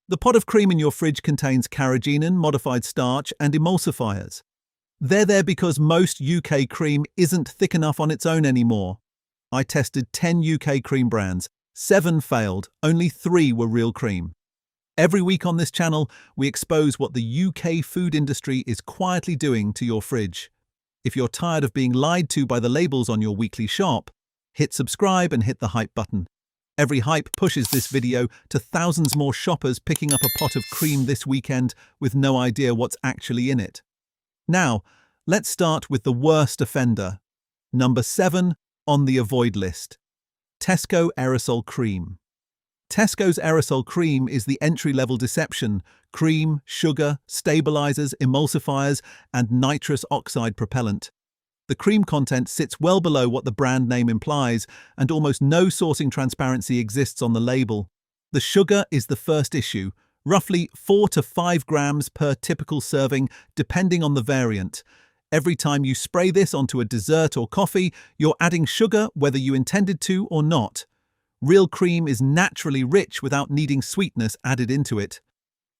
The pot of cream in your fridge contains carrageenan, modified starch, and emulsifiers. They're there because most UK cream isn't thick enough on its own anymore. I tested 10 UK cream brands. 7 failed, only 3 were real cream. Every week on this channel, we expose what the UK food industry is quietly doing to your fridge. If you're tired of being lied to by the labels on your weekly shop, hit subscribe and hit the hype button. Every hype pushes this video to thousands more shoppers picking up a pot of cream this weekend with no idea what's actually in it. Now, let's start with the worst offender. Number 7 on the avoid list. Tesco aerosol cream. Tesco's aerosol cream is the entry-level deception: cream, sugar, stabilizers, emulsifiers, and nitrous oxide propellant. The cream content sits well below what the brand name implies, and almost no sourcing transparency exists on the label. The sugar is the first issue, roughly 4 to 5 grams per typical serving, depending on the variant. Every time you spray this onto a dessert or coffee, you're adding sugar whether you intended to or not. Real cream is naturally rich without needing sweetness added into it.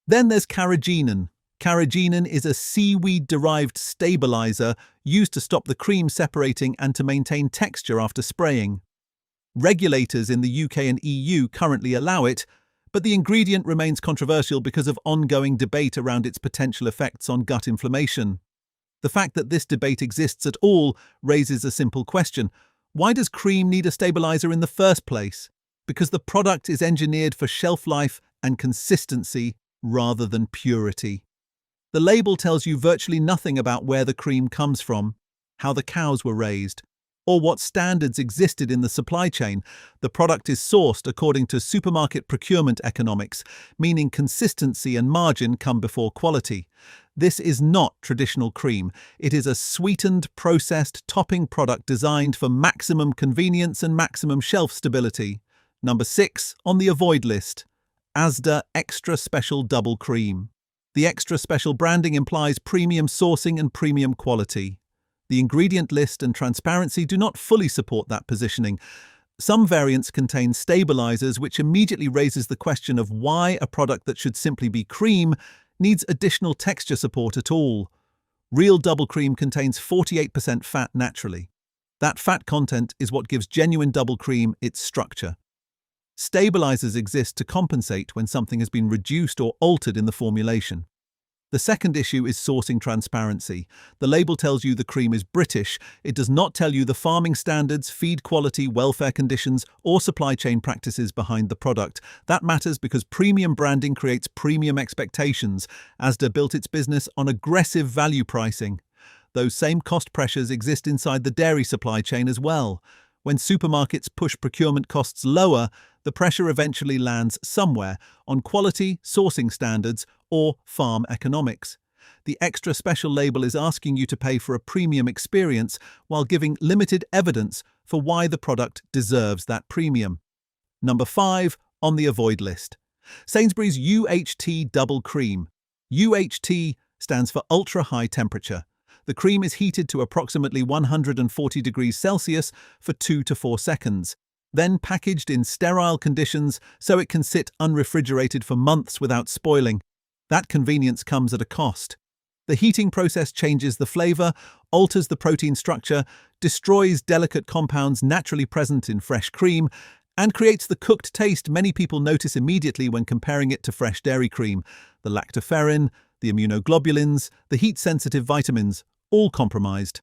Then there's carrageenan. Carrageenan is a seaweed-derived stabilizer used to stop the cream separating and to maintain texture after spraying. Regulators in the UK and EU currently allow it, but the ingredient remains controversial because of ongoing debate around its potential effects on gut inflammation. The fact that this debate exists at all raises a simple question. Why does cream need a stabilizer in the first place? Because the product is engineered for shelf life and consistency rather than purity. The label tells you virtually nothing about where the cream comes from, how the cows were raised, or what standards existed in the supply chain. The product is sourced according to supermarket procurement economics, meaning consistency and margin come before quality. This is not traditional cream. It is a sweetened, processed topping product designed for maximum convenience and maximum shelf stability. Number 6 on the avoid list. Asda Extra Special Double Cream. The extra special branding implies premium sourcing and premium quality. The ingredient list and transparency do not fully support that positioning. Some variants contain stabilizers, which immediately raises the question of why a product that should simply be cream needs additional texture support at all. Real double cream contains 48% fat naturally. That fat content is what gives genuine double cream its structure. Stabilizers exist to compensate when something has been reduced or altered in the formulation. The second issue is sourcing transparency. The label tells you the cream is British. It does not tell you the farming standards, feed quality, welfare conditions, or supply chain practices behind the product. That matters because premium branding creates premium expectations. Asda built its business on aggressive value pricing. Those same cost pressures exist inside the dairy supply chain as well. When supermarkets push procurement costs lower, the pressure eventually lands somewhere on quality, sourcing standards, or farm economics. The extra special label is asking you to pay for a premium experience while giving limited evidence for why the product deserves that premium. Number 5 on the avoid list. Sainsbury's UHT Double Cream. UHT stands for ultra high temperature. The cream is heated to approximately 140 degrees Celsius for 2 to 4 seconds, then packaged in sterile conditions so it can sit unrefrigerated for months without spoiling. That convenience comes at a cost. The heating process changes the flavor, alters the protein structure, destroys delicate compounds naturally present in fresh cream, and creates the cooked taste many people notice immediately when comparing it to fresh dairy cream. The lactoferrin, the immunoglobulins, the heat-sensitive vitamins, all compromised.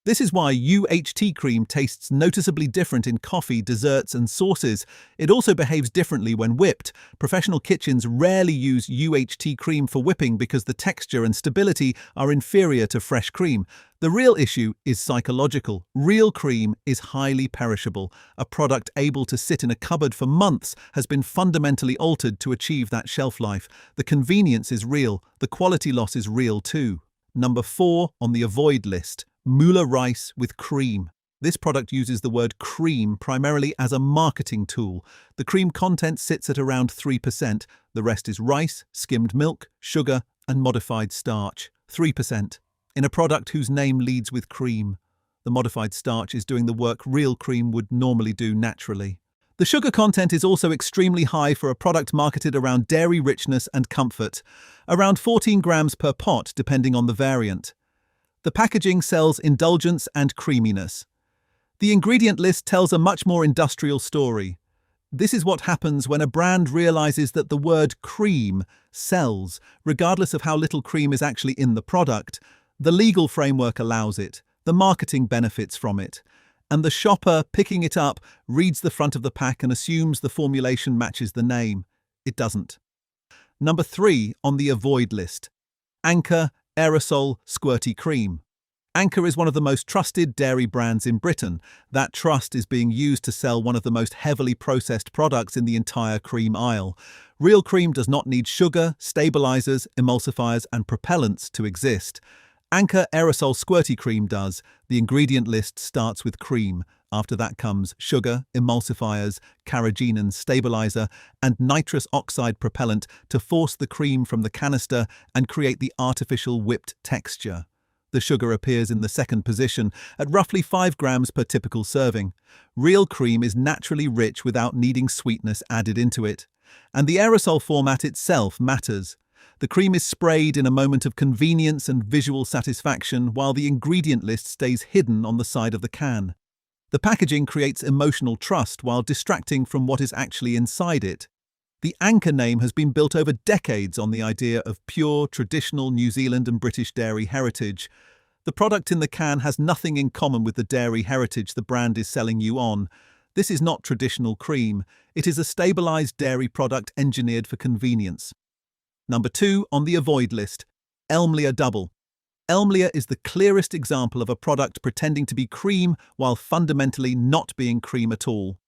This is why UHT cream tastes noticeably different in coffee, desserts, and sauces. It also behaves differently when whipped. Professional kitchens rarely use UHT cream for whipping because the texture and stability are inferior to fresh cream. The real issue is psychological. Real cream is highly perishable. A product able to sit in a cupboard for months has been fundamentally altered to achieve that shelf life. The convenience is real. The quality loss is real too. Number 4 on the avoid list. Müller rice with cream. This product uses the word cream primarily as a marketing tool. The cream content sits at around 3%. The rest is rice, skimmed milk, sugar, and modified starch. 3%. In a product whose name leads with cream. The modified starch is doing the work real cream would normally do naturally. The sugar content is also extremely high for a product marketed around dairy richness and comfort, around 14 grams per pot depending on the variant. The packaging sells indulgence and creaminess. The ingredient list tells a much more industrial story. This is what happens when a brand realizes that the word cream sells, regardless of how little cream is actually in the product. The legal framework allows it, the marketing benefits from it, and the shopper picking it up reads the front of the pack and assumes the formulation matches the name. It doesn't. Number 3 on the avoid list. Anchor Aerosol Squirty Cream. Anchor is one of the most trusted dairy brands in Britain. That trust is being used to sell one of the most heavily processed products in the entire cream aisle. Real cream does not need sugar, stabilizers, emulsifiers, and propellants to exist. Anchor Aerosol Squirty Cream does. The ingredient list starts with cream. After that comes sugar, emulsifiers, carrageenan stabilizer, and nitrous oxide propellant to force the cream from the canister and create the artificial whipped texture. The sugar appears in the second position at roughly 5 grams per typical serving. Real cream is naturally rich without needing sweetness added into it. And the aerosol format itself matters. The cream is sprayed in a moment of convenience and visual satisfaction while the ingredient list stays hidden on the side of the can. The packaging creates emotional trust while distracting from what is actually inside it. The Anchor name has been built over decades on the idea of pure, traditional New Zealand and British dairy heritage. The product in the can has nothing in common with the dairy heritage the brand is selling you on. This is not traditional cream. It is a stabilized dairy product engineered for convenience. Number 2 on the avoid list. Müller Double. Müller is the clearest example of a product pretending to be cream while fundamentally not being cream at all.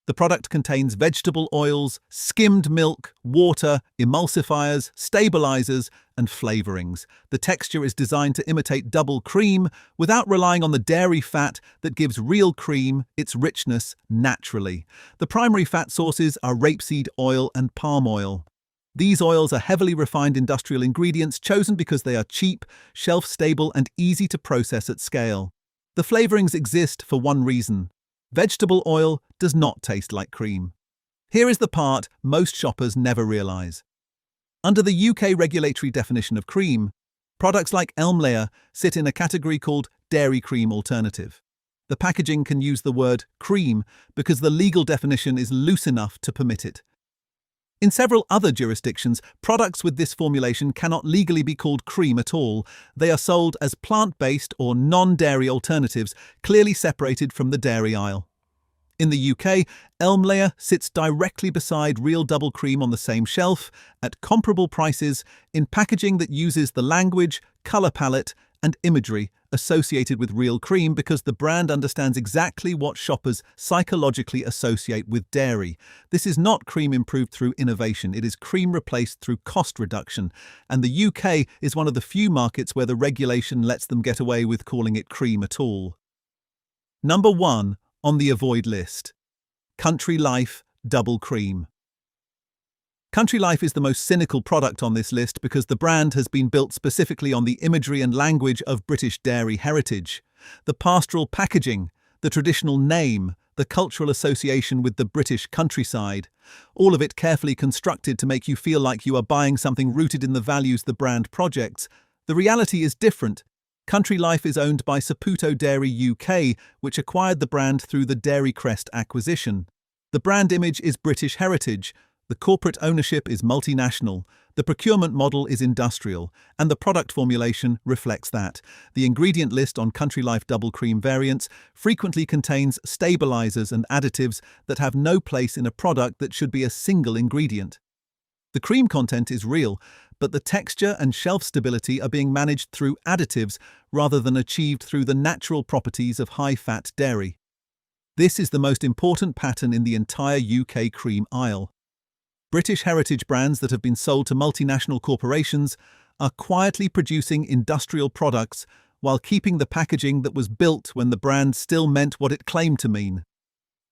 The product contains vegetable oils, skimmed milk, water, emulsifiers, stabilizers, and flavorings. The texture is designed to imitate double cream without relying on the dairy fat that gives real cream its richness naturally. The primary fat sources are rapeseed oil and palm oil. These oils are heavily refined industrial ingredients chosen because they are cheap, shelf-stable, and easy to process at scale. The flavorings exist for one reason. Vegetable oil does not taste like cream. Here is the part most shoppers never realize. Under the UK regulatory definition of cream, products like Müller sit in a category called dairy cream alternative. The packaging can use the word cream because the legal definition is loose enough to permit it. In several other jurisdictions, products with this formulation cannot legally be called cream at all. They are sold as plant-based or non-dairy alternatives, clearly separated from the dairy aisle. In the UK, Müller sits directly beside real double cream on the same shelf, at comparable prices, in packaging that uses the language, colour palette, and imagery associated with real cream because the brand understands exactly what shoppers psychologically associate with dairy. This is not cream improved through innovation, it is cream replaced through cost reduction, and the UK is one of the few markets where the regulation lets them get away with calling it cream at all. Number 1 on the avoid list. Country Life Double Cream. Country Life is the most cynical product on this list because the brand has been built specifically on the imagery and language of British dairy heritage. The pastoral packaging, the traditional name, the cultural association with the British countryside, all of it carefully constructed to make you feel like you are buying something rooted in the values the brand projects. The reality is different. Country Life is owned by Saputo Dairy UK, which acquired the brand through the Dairy Crest acquisition. The brand image is British heritage. The corporate ownership is multinational, the procurement model is industrial, and the product formulation reflects that. The ingredient list on Country Life Double Cream variants frequently contains stabilizers and additives that have no place in a product that should be a single ingredient. The cream content is real, but the texture and shelf stability are being managed through additives rather than achieved through the natural properties of high-fat dairy. This is the most important pattern in the entire UK cream aisle. British heritage brands that have been sold to multinational corporations are quietly producing industrial products while keeping the packaging that was built when the brand still meant what it claimed to mean.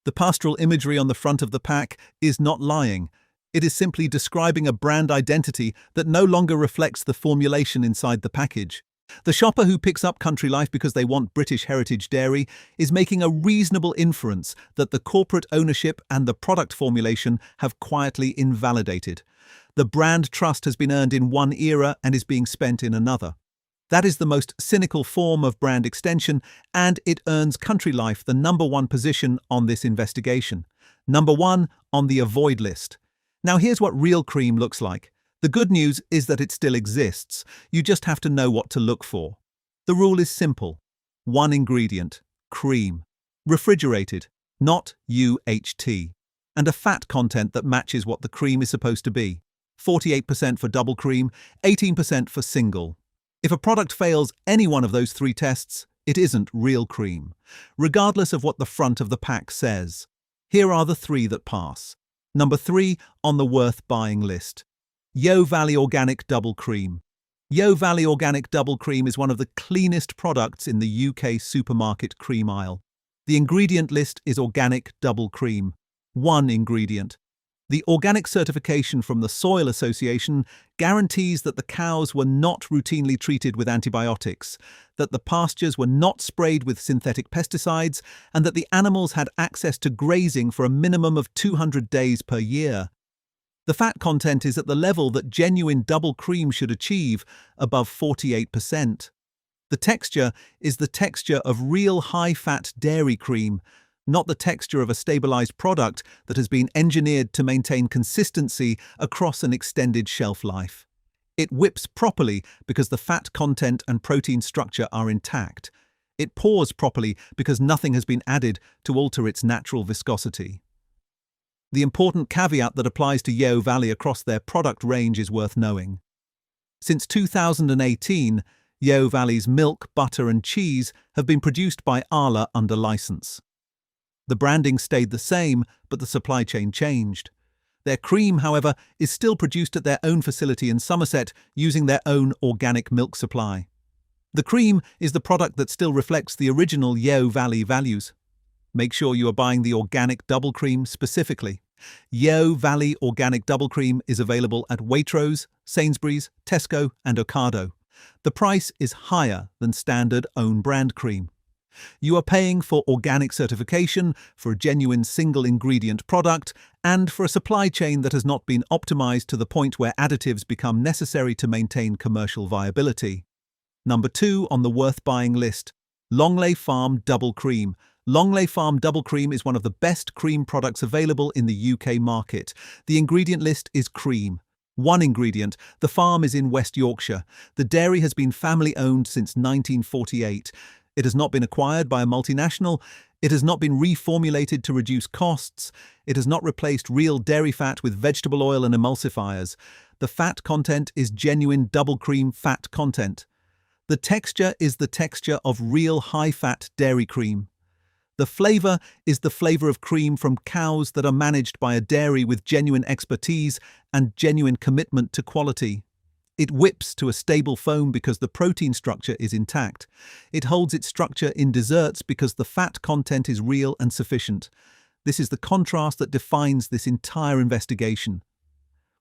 The pastoral imagery on the front of the pack is not lying. It is simply describing a brand identity that no longer reflects the formulation inside the package. The shopper who picks up Country Life because they want British heritage dairy is making a reasonable inference that the corporate ownership and the product formulation have quietly invalidated. The brand trust has been earned in one era and is being spent in another. That is the most cynical form of brand extension, and it earns Country Life the #1 position on this investigation. #1 on the avoid list. Now here's what real cream looks like. The good news is that it still exists. You just have to know what to look for. The rule is simple. One ingredient, cream. Refrigerated, not UHT. And a fat content that matches what the cream is supposed to be. 48% for double cream, 18% for single. If a product fails any one of those 3 tests, it isn't real cream, regardless of what the front of the pack says. Here are the 3 that pass. #3 on the worth buying list. Yo Valley Organic Double Cream. Yo Valley Organic Double Cream is one of the cleanest products in the UK supermarket cream aisle. The ingredient list is organic double cream. One ingredient. The organic certification from the Soil Association guarantees that the cows were not routinely treated with antibiotics, that the pastures were not sprayed with synthetic pesticides, and that the animals had access to grazing for a minimum of 200 days per year. The fat content is at the level that genuine double cream should achieve, above 48%. The texture is the texture of real high-fat dairy cream, not the texture of a stabilized product that has been engineered to maintain consistency across an extended shelf life. It whips properly because the fat content and protein structure are intact. It pours properly because nothing has been added to alter its natural viscosity. The important caveat that applies to Yo Valley across their product range is worth knowing. Since 2018, Yo Valley's milk, butter and cheese have been produced by Arla under license. The branding stayed the same, but the supply chain changed. Their cream, however, is still produced at their own facility in Somerset using their own organic milk supply. The cream is the product that still reflects the original Yo Valley values. Make sure you are buying the organic double cream specifically. Yo Valley Organic Double Cream is available at Waitrose, Sainsbury's, Tesco and Ocado. The price is higher than standard own brand cream. You are paying for organic certification, for a genuine single-ingredient product, and for a supply chain that has not been optimized to the point where additives become necessary to maintain commercial viability. #2 on the worth-buying list. Longley Farm Double Cream. Longley Farm Double Cream is one of the best cream products available in the UK market. The ingredient list is cream. One ingredient. The farm is in West Yorkshire. The dairy has been family-owned since 1948. It has not been acquired by a multinational. It has not been reformulated to reduce costs. It has not replaced real dairy fat with vegetable oil and emulsifiers. The fat content is genuine double cream fat content. The texture is the texture of real high-fat dairy cream. The flavour is the flavour of cream from cows that are managed by a dairy with genuine expertise and genuine commitment to quality. It whips to a stable foam because the protein structure is intact. It holds its structure in desserts because the fat content is real and sufficient. This is the contrast that defines this entire investigation.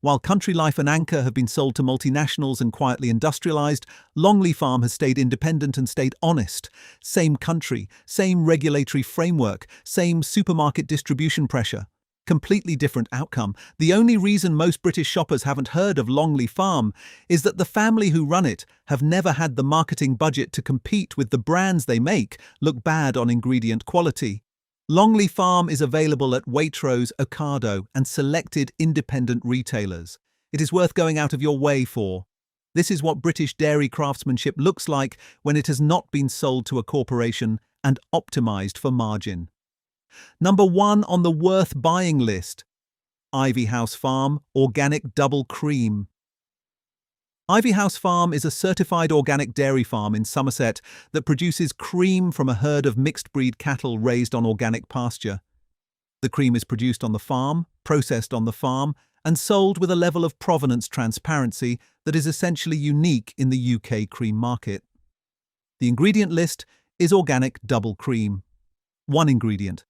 While Country Life and Anchor have been sold to multinationals and quietly industrialised, Longley Farm has stayed independent and stayed honest. Same country, same regulatory framework, same supermarket distribution pressure. Completely different outcome. The only reason most British shoppers haven't heard of Longley Farm is that the family who run it have never had the marketing budget to compete with the brands they make look bad on ingredient quality. Longley Farm is available at Waitrose, Ocado and selected independent retailers. It is worth going out of your way for. This is what British dairy craftsmanship looks like when it has not been sold to a corporation and optimised for margin. #1 on the worth buying list. Ivy House Farm Organic Double Cream. Ivy House Farm is a certified organic dairy farm in Somerset that produces cream from a herd of mixed-breed cattle raised on organic pasture. The cream is produced on the farm, processed on the farm, and sold with a level of provenance transparency that is essentially unique in the UK cream market. The ingredient list is organic double cream. One ingredient.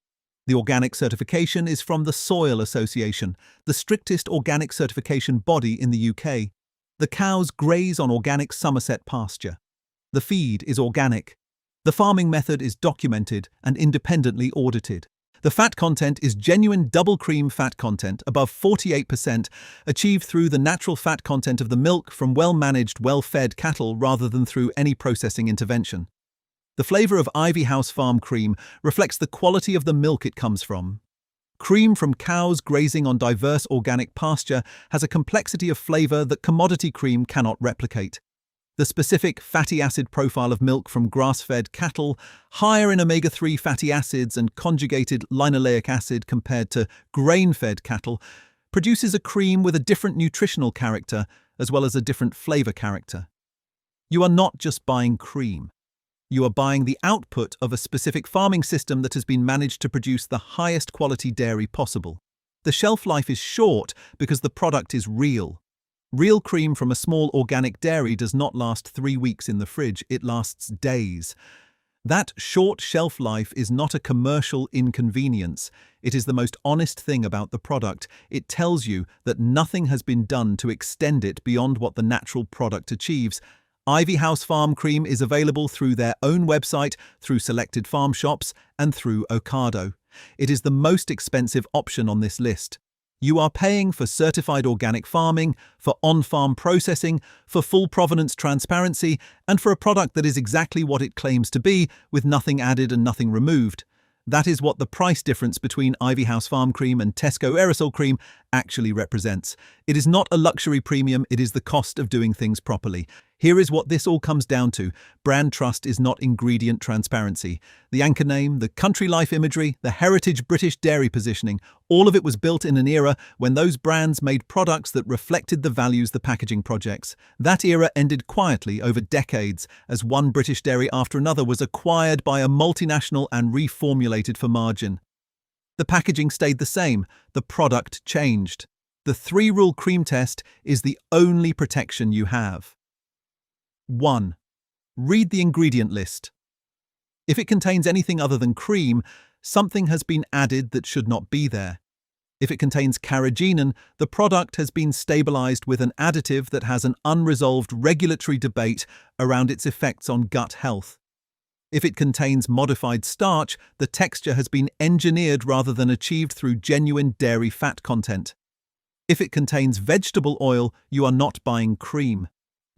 The organic certification is from the Soil Association, the strictest organic certification body in the UK. The cows graze on organic Somerset pasture. The feed is organic. The farming method is documented and independently audited. The fat content is genuine double cream fat content above 48%, achieved through the natural fat content of the milk from well-managed, well-fed cattle rather than through any processing intervention. The flavor of Ivy House Farm cream reflects the quality of the milk it comes from. Cream from cows grazing on diverse organic pasture has a complexity of flavor that commodity cream cannot replicate. The specific fatty acid profile of milk from grass-fed cattle, higher in omega-3 fatty acids and conjugated linoleic acid compared to grain-fed cattle, produces a cream with a different nutritional character as well as a different flavor character. You are not just buying cream. You are buying the output of a specific farming system that has been managed to produce the highest quality dairy possible. The shelf life is short because the product is real. Real cream from a small organic dairy does not last 3 weeks in the fridge, it lasts days. That short shelf life is not a commercial inconvenience. It is the most honest thing about the product. It tells you that nothing has been done to extend it beyond what the natural product achieves. Ivy House Farm Cream is available through their own website, through selected farm shops, and through Ocado. It is the most expensive option on this list. You are paying for certified organic farming, for on-farm processing, for full provenance transparency, and for a product that is exactly what it claims to be, with nothing added and nothing removed. That is what the price difference between Ivy House Farm Cream and Tesco Aerosol Cream actually represents. It is not a luxury premium, it is the cost of doing things properly. Here is what this all comes down to. Brand trust is not ingredient transparency. The anchor name, the country life imagery, the heritage British dairy positioning, all of it was built in an era when those brands made products that reflected the values the packaging projects. That era ended quietly over decades as one British dairy after another was acquired by a multinational and reformulated for margin. The packaging stayed the same, the product changed. The 3-rule cream test is the only protection you have. 1. Read the ingredient list. If it contains anything other than cream, something has been added that should not be there. If it contains carrageenan, the product has been stabilized with an additive that has an unresolved regulatory debate around its effects on gut health. If it contains modified starch, the texture has been engineered rather than achieved through genuine dairy fat content. If it contains vegetable oil, you are not buying cream.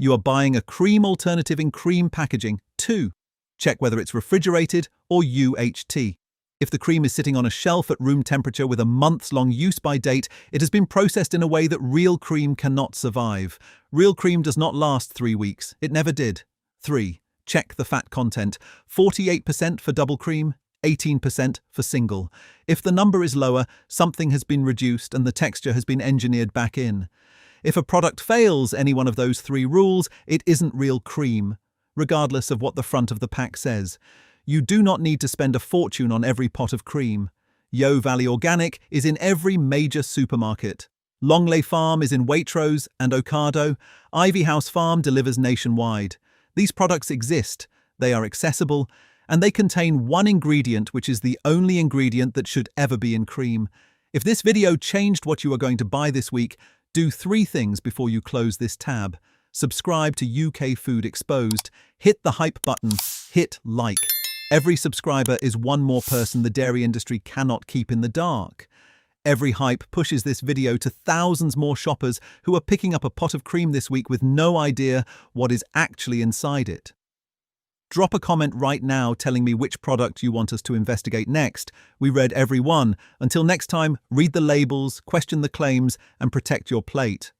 You are buying a cream alternative in cream packaging. 2. Check whether it's refrigerated or UHT. If the cream is sitting on a shelf at room temperature with a months-long use-by date, it has been processed in a way that real cream cannot survive. Real cream does not last 3 weeks. It never did. 3. Check the fat content. 48% for double cream, 18% for single. If the number is lower, something has been reduced and the texture has been engineered back in. If a product fails any one of those 3 rules, it isn't real cream, regardless of what the front of the pack says. You do not need to spend a fortune on every pot of cream. Yo Valley Organic is in every major supermarket. Longley Farm is in Waitrose and Ocado. Ivy House Farm delivers nationwide. These products exist, they are accessible, and they contain one ingredient which is the only ingredient that should ever be in cream. If this video changed what you are going to buy this week, do 3 things before you close this tab. Subscribe to UK Food Exposed, hit the hype button, hit like. Every subscriber is one more person the dairy industry cannot keep in the dark. Every hype pushes this video to thousands more shoppers who are picking up a pot of cream this week with no idea what is actually inside it. Drop a comment right now telling me which product you want us to investigate next. We read every one. Until next time, read the labels, question the claims, and protect your plate.